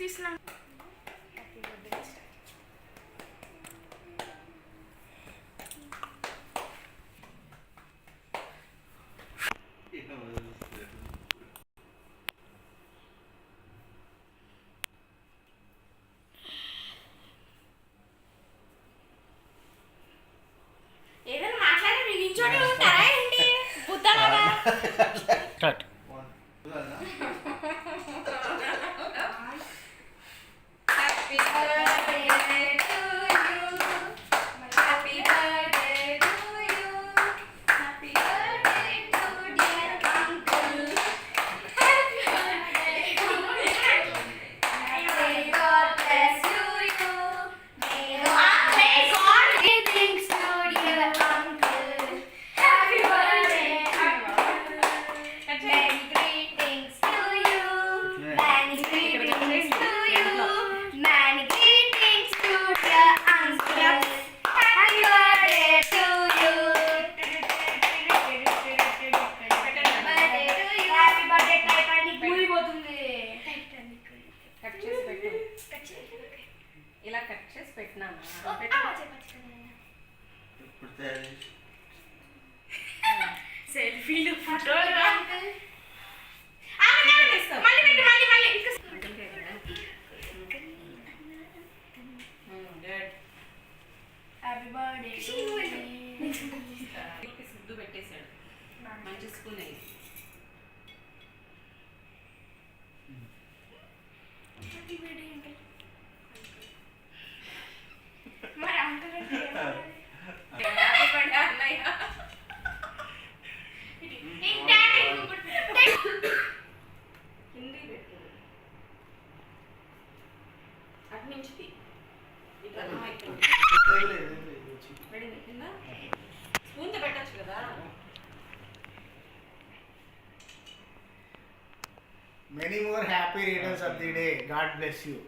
తీస్తున్నాను. ఏదైనా మాట్లాడి మీ నించోని ఉంటారా ఏంటి బుద్ధలాగా? Start. Happy birthday to you, happy birthday to you, happy birthday to dear uncle, happy birthday to you, may God bless you, may God things to dear uncle, happy birthday uncle, many greetings to you, many greetings to you, many greetings to dear uncle, happy birthday to you, happy birthday Titanic కూలిపోతుంది. Cut చేసి పెట్టు. ఇలా cut చేసి పెట్టినామా? సెల్ఫీలు ఫోటోలు uncle happy birthday Siddhu పెట్టేశాడు. మంచి spoon అయ్యి మరి అంకుల్ హ్యాపీ బర్త్డే అన్నయ్య. హిందీ పెట్టు. అటు నుంచి తీ. ఇట్లా పడింది కింద. స్పూన్తో పెట్టచ్చు కదా. Many more happy returns of the day. God bless you.